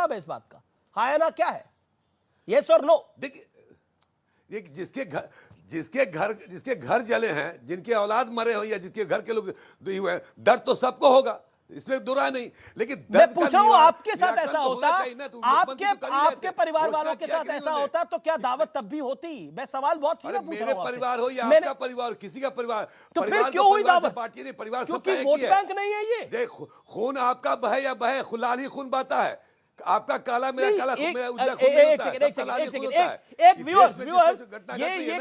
जवाब है इस बात का? हाँ या ना क्या है? यस और नो? देखिए जिसके घर जले हैं, जिनके औलाद मरे हो या जिसके घर के लोग दुखी हुए हैं, दर्द तो सबको होगा, इसमें दुरा नहीं। लेकिन मैं पूछ रहा हूं आपके साथ ऐसा होता, आपके परिवार वालों के साथ ऐसा होता तो क्या दावत तब भी होती? मैं सवाल बहुत सीधा पूछ रहा हूं। मेरे परिवार हो या आपका परिवार, किसी का परिवार, तो फिर क्यों हुई दावत? पार्टी नहीं, परिवार क्योंकि वोट बैंक नहीं है ये। देख, खून आपका बहे या बहे, खुलाल ही खून बहता है। आपका काला मेरा काला खून, मेरा उजला खून नहीं होता है, सब लाल ही खून होता है। एक व्यूअर्स ये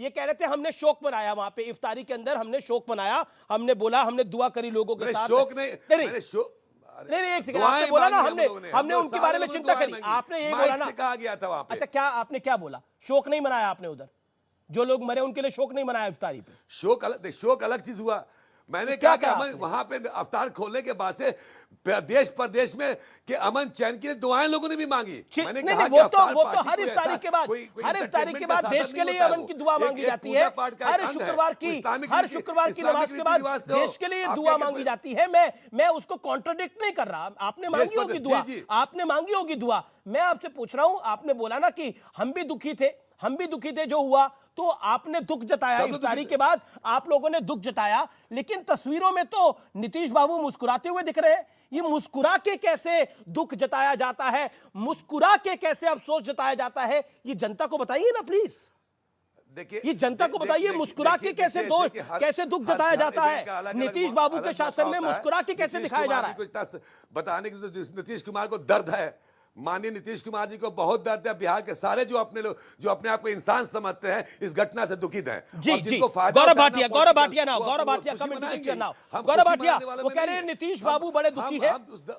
कह रहे थे हमने शोक मनाया, वहां पे इफ्तारी के अंदर हमने शोक मनाया, हमने बोला, हमने दुआ करी लोगों के साथ। शोक नहीं, मैंने शोक नहीं, एक सेकंड, आपने बोला ना हमने उनके बारे में चिंता करी, आपने यही बोला ना, कहा गया था वहां पे। अच्छा, क्या आपने क्या बोला? शोक नहीं मनाया आपने उधर? जो लोग मरे उनके लिए शोक नहीं मनाया इफ्तारी पे? शोक अलग चीज हुआ। मैंने कहा कि अमन, वहां पे अफ्तार खोलने के बाद से देश प्रदेश में कि अमन चैन की दुआएं लोगों ने भी मांगी। मैंने कहा कि वो तो हर इफ्तारी के बाद, हर इफ्तारी के बाद देश के लिए अमन की दुआ मांगी जाती है। हर शुक्रवार की नमाज के बाद देश के लिए दुआ मांगी जाती है। मैं उसको कॉन्ट्रोडिक्ट नहीं कर रहा। आपने मांगी होगी दुआ, आपने मांगी होगी दुआ। मैं आपसे पूछ रहा हूं, आपने बोला ना कि हम भी दुखी थे जो हुआ, तो आपने दुख जताया, इफ्तारी के बाद आप लोगों ने दुख जताया, लेकिन तस्वीरों में तो नीतीश बाबू मुस्कुराते हुए दिख रहे हैं। ये मुस्कुरा के कैसे दुख जताया जाता है, मुस्कुरा के कैसे अफसोस जताया जाता है, ये जनता को बताइए ना प्लीज। देखिए, ये जनता को बताइए, मुस्कुरा के कैसे दुख जताया जाता है? नीतीश बाबू के शासन में मुस्कुरा के कैसे दिखाया जा रहा है? बताने की नीतीश कुमार को दर्द है, माननीय नीतीश कुमार जी को बहुत दर्द है। बिहार के सारे जो अपने लोग जो अपने आप को इंसान समझते हैं, इस घटना से दुखित हैं। जी, गौरव भाटिया गौरव भाटिया वो कह रहे हैं नीतीश बाबू बड़े दुखी है,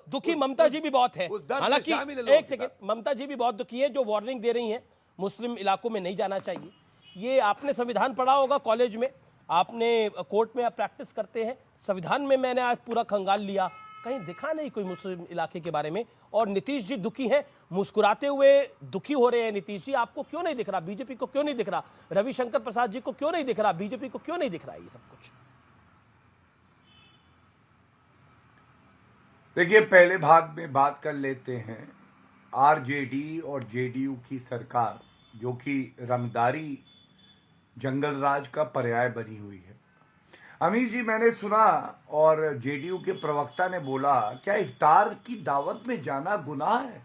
दुखी ममता जी भी बहुत है। हालांकि एक सेकंड, ममता जी भी बहुत दुखी है, जो वार्निंग दे रही हैं मुस्लिम इलाकों में नहीं जाना चाहिए। ये आपने संविधान पढ़ा होगा कॉलेज में, आपने कोर्ट में आप प्रैक्टिस करते हैं, संविधान में मैंने आज पूरा खंगाल लिया, कहीं दिखा नहीं कोई मुस्लिम इलाके के बारे में। और नीतीश जी दुखी हैं, मुस्कुराते हुए दुखी हो रहे हैं। नीतीश जी आपको क्यों नहीं दिख रहा? बीजेपी को क्यों नहीं दिख रहा? रविशंकर प्रसाद जी को क्यों नहीं दिख रहा? बीजेपी को क्यों नहीं दिख रहा ये सब कुछ? देखिए, पहले भाग में बात कर लेते हैं आरजेडी और जेडीयू की सरकार, जो कि रंगदारी जंगल राज का पर्याय बनी हुई है। अमीर जी, मैंने सुना और जेडीयू के प्रवक्ता ने बोला, क्या इफ्तार की दावत में जाना गुनाह है?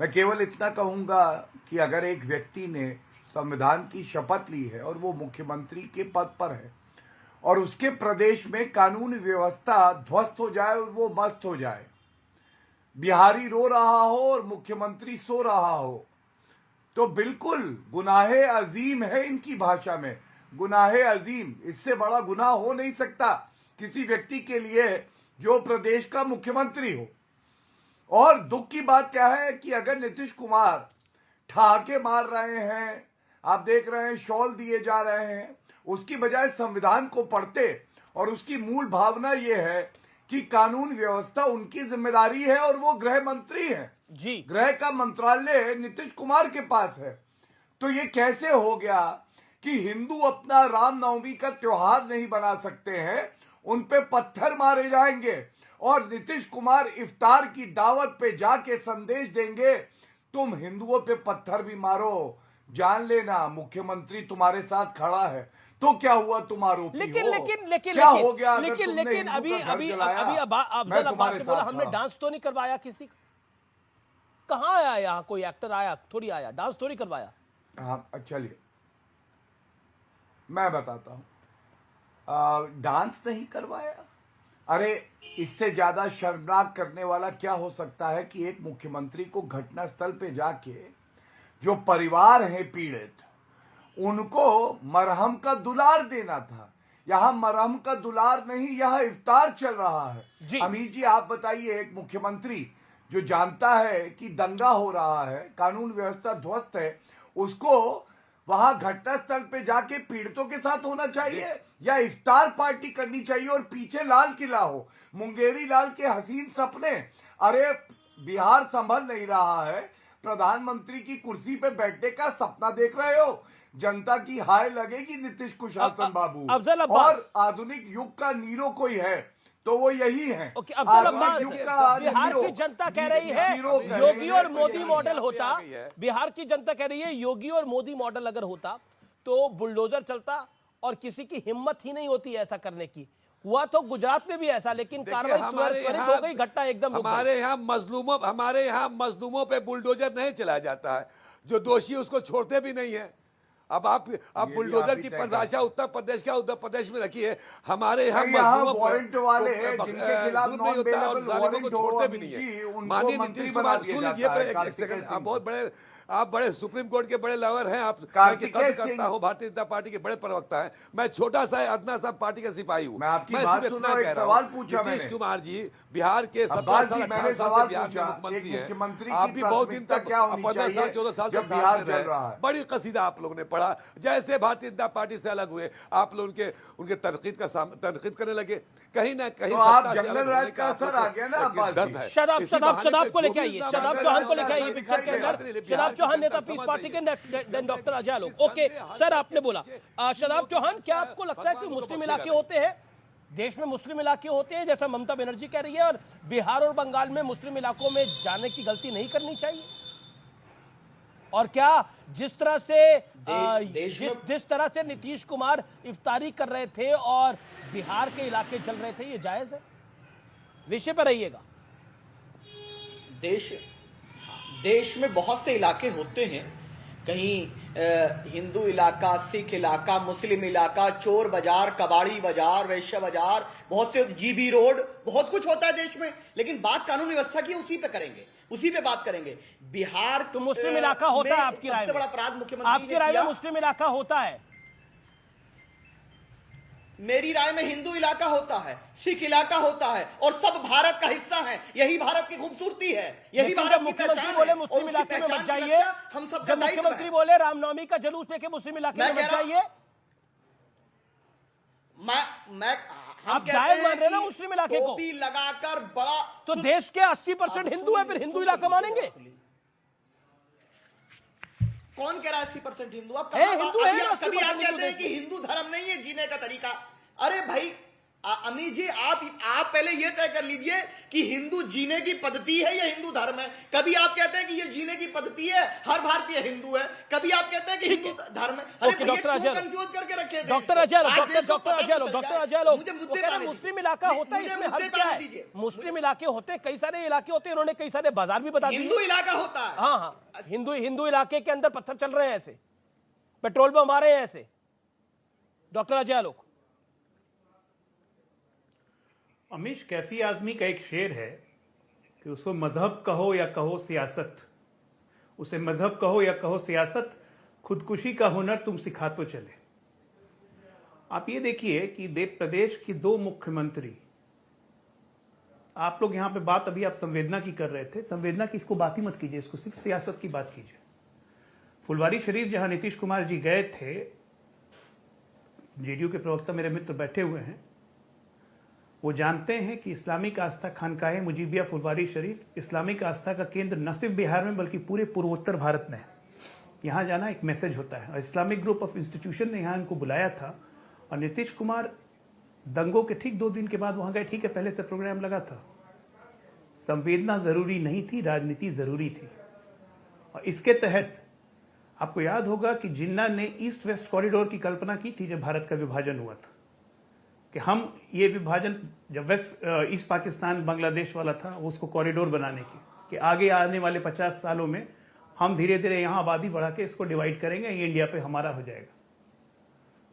मैं केवल इतना कहूंगा कि अगर एक व्यक्ति ने संविधान की शपथ ली है और वो मुख्यमंत्री के पद पर है और उसके प्रदेश में कानून व्यवस्था ध्वस्त हो जाए और वो मस्त हो जाए, बिहारी रो रहा हो और मुख्यमंत्री सो रहा हो, तो बिल्कुल गुनाहे अजीम है। इनकी भाषा में गुनाहे अजीम, इससे बड़ा गुनाह हो नहीं सकता किसी व्यक्ति के लिए जो प्रदेश का मुख्यमंत्री हो। और दुख की बात क्या है कि अगर नीतीश कुमार ठहाके मार रहे हैं, आप देख रहे हैं शॉल दिए जा रहे हैं, उसकी बजाय संविधान को पढ़ते, और उसकी मूल भावना यह है कि कानून व्यवस्था उनकी जिम्मेदारी है और वो गृह मंत्री हैं जी, गृह का मंत्रालय नीतीश कुमार के पास है। तो ये कैसे हो गया कि हिंदू अपना रामनवमी का त्योहार नहीं बना सकते हैं, उन पे पत्थर मारे जाएंगे, और नीतीश कुमार इफ्तार की दावत पे जाके संदेश देंगे, तुम हिंदुओं पे पत्थर भी मारो, जान लेना मुख्यमंत्री तुम्हारे साथ खड़ा है। तो क्या हुआ, तुम आरोपी हो। लेकिन क्या हो गया? लेकिन अभी अफजल अब्बास ने बोला हमने डांस तो नहीं करवाया किसी का। कहाँ आया यहाँ? कोई एक्टर आया थोड़ी, आया डांस थोड़ी करवाया। हाँ, चलिए मैं बताता हूं, डांस नहीं करवाया। अरे, इससे ज्यादा शर्मनाक करने वाला क्या हो सकता है कि एक मुख्यमंत्री को घटनास्थल पे जाके जो परिवार है पीड़ित, उनको मरहम का दुलार देना था। यहां मरहम का दुलार नहीं, यहां इफ्तार चल रहा है। अमीर जी, आप बताइए, एक मुख्यमंत्री जो जानता है कि दंगा हो रहा है, कानून व्यवस्था ध्वस्त है, उसको वहां घटनास्थल पे जाके पीड़ितों के साथ होना चाहिए या इफ्तार पार्टी करनी चाहिए और पीछे लाल किला हो, मुंगेरी लाल के हसीन सपने? अरे, बिहार संभल नहीं रहा है, प्रधानमंत्री की कुर्सी पे बैठने का सपना देख रहे हो। जनता की हाय लगेगी नीतीश कुशासन बाबू। और आधुनिक युग का नीरो कोई है तो वो यही है। ओके, अफजल अब्बास, बिहार की जनता कह रही है योगी और मोदी मॉडल होता, बिहार की जनता कह रही है योगी और मोदी मॉडल अगर होता तो बुलडोजर चलता और किसी की हिम्मत ही नहीं होती ऐसा करने की। हुआ तो गुजरात में भी ऐसा, लेकिन कार्रवाई त्वरित हो गई, घटना एकदम। हमारे यहाँ मजलूमों पे बुलडोजर नहीं चलाया जाता है, जो दोषी उसको छोड़ते भी नहीं है। अब बुलडोजर की परिभाषा उत्तर प्रदेश का उत्तर प्रदेश में रखी है। हमारे यहाँ वारंट वाले हैं जिनके खिलाफ नॉन अवेलेबल वारंट को छोड़ते भी नहीं है। माननीय नीतीश कुमार, सुन लीजिए एक सेकंड, आप बड़े सुप्रीम कोर्ट के बड़े लॉयर हैं, आप मैं कदर करता हूं, भारतीय जनता पार्टी के बड़े प्रवक्ता हैं। मैं छोटा सा अदना सा पार्टी का सिपाही हूं। मैं सिर्फ इतना कह रहा हूं, नीतीश कुमार जी बिहार के 17 साल 18 साल से बिहार में मुख्यमंत्री हैं। आप भी बहुत दिन तक 15 साल 14 साल तक बिहार में रहे। बड़ी कसीदा आप लोगों ने पढ़ा, जैसे भारतीय जनता पार्टी से अलग हुए आप लोग उनके तनकीद करने लगे। कहीं ना कहीं जंगल राज का असर आ गया ना। दर्द है। शदाब को लेके आइए, शदाब चौहान को लेके आइए पिक्चर के अंदर। शदाब चौहान नेता पीस पार्टी के, then doctor Ajay Alok. Okay sir, आपने बोला शदाब चौहान, क्या आपको लगता है कि मुस्लिम इलाके होते हैं, देश में मुस्लिम इलाके होते हैं जैसा ममता बनर्जी कह रही है, और बिहार और बंगाल में मुस्लिम इलाकों में जाने की गलती नहीं करनी चाहिए? और क्या जिस तरह से नीतीश कुमार इफ्तारी कर रहे थे और बिहार के इलाके चल रहे थे, ये जायज है? विषय पर रहिएगा। देश में बहुत से इलाके होते हैं, कहीं हिंदू इलाका, सिख इलाका, मुस्लिम इलाका, चोर बाजार, कबाड़ी बाजार, वैश्य बाजार, बहुत से जीबी रोड, बहुत कुछ होता है देश में। लेकिन बात कानून व्यवस्था की, उसी पे करेंगे, उसी पे बात करेंगे। बिहार तो मुस्लिम इलाका होता है आपकी राय में? सबसे बड़ा अपराध मुख्यमंत्री आपकी राय में मुस्लिम इलाका होता है? मेरी राय में हिंदू इलाका होता है, सिख इलाका होता है, और सब भारत का हिस्सा है। यही भारत की खूबसूरती है, यही भारत की मुख्यमंत्री बोले मुस्लिम इलाके में मत जाइए, हम सब जब मुख्यमंत्री बोले रामनवमी का जुलूस लेके मुस्लिम इलाके में मत जाइए, आप जायज मान रहे ना मुस्लिम इलाके को? लगाकर बड़ा, तो देश के 80% हिंदू है, फिर हिंदू इलाका मानेंगे? कौन कह रहा है 80% हिंदू? आप हिंदू है, कभी आप कहते हैं कि हिंदू धर्म नहीं है जीने का तरीका? अरे भाई अमीर जी, आप पहले ये तय कर लीजिए कि हिंदू जीने की पद्धति है या हिंदू धर्म है। कभी आप कहते हैं कि ये जीने की पद्धति है, हर भारतीय हिंदू है, कभी आप कहते हैं कि हिंदू धर्म है। अरे डॉक्टर अजय, कंफ्यूज करके रखे डॉक्टर अजय, मुस्लिम इलाका होता है, इसमें हद क्या है? मुस्लिम इलाके होते, कई सारे इलाके होते हैं, उन्होंने कई सारे बाजार भी बता दिए। हिंदू इलाका होता है, हाँ, हिंदू इलाके के अंदर पत्थर चल रहे हैं ऐसे, पेट्रोल बम आ रहे हैं ऐसे। डॉक्टर अजय आलोक। अमीश कैफी आजमी का एक शेर है कि उसको मजहब कहो या कहो सियासत, उसे मजहब कहो या कहो सियासत, खुदकुशी का हुनर तुम सिखा तो चले। आप ये देखिए कि प्रदेश की 2 मुख्यमंत्री, आप लोग यहां पे बात अभी आप संवेदना की कर रहे थे, संवेदना की इसको बात ही मत कीजिए, इसको सिर्फ सियासत की बात कीजिए। फुलवारी शरीफ जहां नीतीश कुमार जी गए थे, जेडीयू के प्रवक्ता मेरे मित्र बैठे हुए हैं, वो जानते हैं कि इस्लामिक आस्था खानकाहे मुजीबिया फुलवारी शरीफ इस्लामिक आस्था का केंद्र न सिर्फ बिहार में बल्कि पूरे पूर्वोत्तर भारत में है। यहाँ जाना एक मैसेज होता है, और इस्लामिक ग्रुप ऑफ इंस्टीट्यूशन ने यहाँ इनको बुलाया था, और नीतीश कुमार दंगों के ठीक 2 दिन के बाद वहाँ गए। ठीक है, पहले से प्रोग्राम लगा था। संवेदना जरूरी नहीं थी, राजनीति जरूरी थी। और इसके तहत आपको याद होगा कि जिन्ना ने ईस्ट वेस्ट कॉरिडोर की कल्पना की थी जब भारत का विभाजन हुआ था, कि हम ये विभाजन जब ईस्ट पाकिस्तान बांग्लादेश वाला था, उसको कॉरिडोर बनाने की, कि आगे आने वाले 50 सालों में हम धीरे धीरे यहाँ आबादी बढ़ा के इसको डिवाइड करेंगे, ये इंडिया पे हमारा हो जाएगा।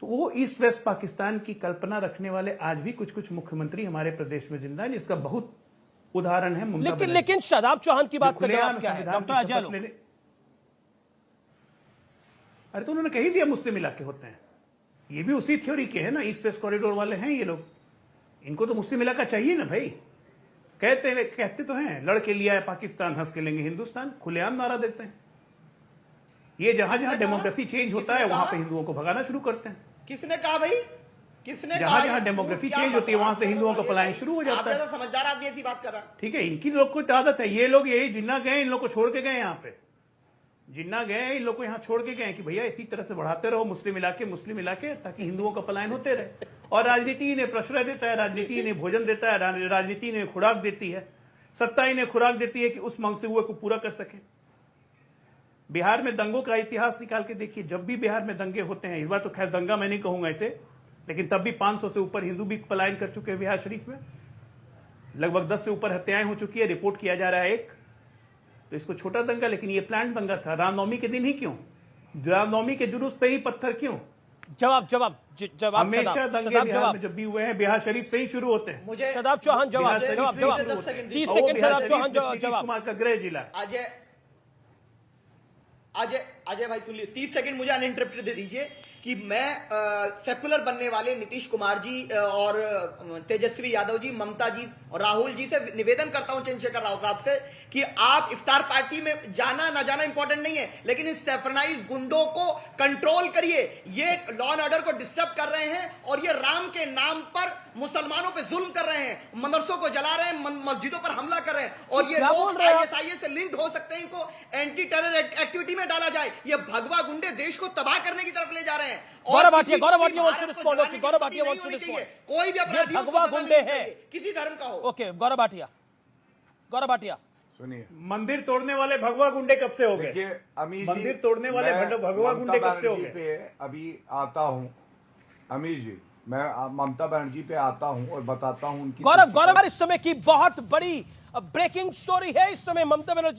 तो वो ईस्ट वेस्ट पाकिस्तान की कल्पना रखने वाले आज भी कुछ मुख्यमंत्री हमारे प्रदेश में जिंदा है, जिसका बहुत उदाहरण है। लेकिन शदाब चौहान की बात कर जवाब क्या है डॉक्टर अजय आलोक? अरे तो उन्होंने कही दिया मुस्लिम इलाके होते हैं, ये भी उसी थ्योरी के है ना, ईस्ट वेस्ट कॉरिडोर वाले हैं ये लोग, इनको तो मुस्लिम इलाका चाहिए ना भाई। कहते तो हैं लड़के लिया है पाकिस्तान, हंस के लेंगे हिंदुस्तान, खुलेआम नारा देते हैं। ये जहां जहां डेमोग्राफी चेंज होता है वहां पे हिंदुओं को भगाना शुरू करते हैं। किसने कहा भाई? किसने कहा? जहां डेमोग्राफी चेंज होती है वहां से हिंदुओं का पलायन शुरू हो जाता है। समझदार आदमी ऐसी बात कर रहा है। ठीक है, इनकी लोग को आदत है, ये लोग यही जिन्ना गए इन लोग को छोड़ के गए यहाँ पे, जिन्ना गए हैं इन लोग को यहाँ छोड़ के गए हैं कि भैया इसी तरह से बढ़ाते रहो मुस्लिम इलाके ताकि हिंदुओं का पलायन होते रहे। और राजनीति इन्हें प्रश्रय देता है, राजनीति इन्हें भोजन देता है, राजनीति इन्हें खुराक देती है, सत्ता इन्हें खुराक देती है कि उस मंसूबे को पूरा कर सके। बिहार में दंगों का इतिहास निकाल के देखिए, जब भी बिहार में दंगे होते हैं, इस बार तो खैर दंगा मैं नहीं कहूंगा इसे, लेकिन तब भी 500 से ऊपर हिंदू भी पलायन कर चुके हैं बिहार शरीफ में, लगभग 10 से ऊपर हत्याएं हो चुकी है, रिपोर्ट किया जा रहा है एक। तो इसको छोटा दंगा, लेकिन ये प्लान दंगा था। रामनवमी के दिन ही क्यों? रामनवमी के जुलूस पे ही पत्थर क्यों? जवाब हमेशा दंगे बिहार में जब भी हुए हैं बिहार शरीफ से ही शुरू होते हैं। मुझे शदाब चौहान जवाब 30 सेकंड शदाब चौहान जवाब। कुमार का गृह जिला। अजय भाई सुन लीजिए, 30 सेकंड मुझे अनइंटरप्टेड दे दीजिए कि मैं सेकुलर बनने वाले नीतीश कुमार जी और तेजस्वी यादव जी, ममता जी और राहुल जी से निवेदन करता हूं, चंद्रशेखर राव साहब से, कि आप इफ्तार पार्टी में जाना ना जाना इंपॉर्टेंट नहीं है, लेकिन इन सेफरनाइज गुंडों को कंट्रोल करिए। ये लॉ एंड ऑर्डर को डिस्टर्ब कर रहे हैं और ये राम के नाम पर मुसलमानों पे जुल्म कर रहे हैं, मदरसों को जला रहे हैं, मस्जिदों पर हमला कर रहे हैं, और ये लोग ISIS से लिंक्ड हो सकते हैं, इनको एंटी टेरर एक्टिविटी में डाला जाए। ये भगवा गुंडे देश को तबाह करने की तरफ ले जा रहे हैं। Gaurav Bhatia wants to respond. Okay, Gaurav Bhatia wants to respond. कोई भी अपराधी भगवा गुंडे हैं, किसी धर्म का हो। ओके गौरव भाटिया सुनिए, मंदिर तोड़ने वाले भगवा गुंडे कब से हो गए? देखिए अमीर जी, मंदिर तोड़ने वाले भगवा गुंडे कब से हो गए? पे अभी आता हूं अमीर जी, मैं ममता बनर्जी पे आता हूं और बताता हूं उनकी। गौरव इस समय की बहुत बड़ी ब्रेकिंग स्टोरी है। इस समय ममता बनर्जी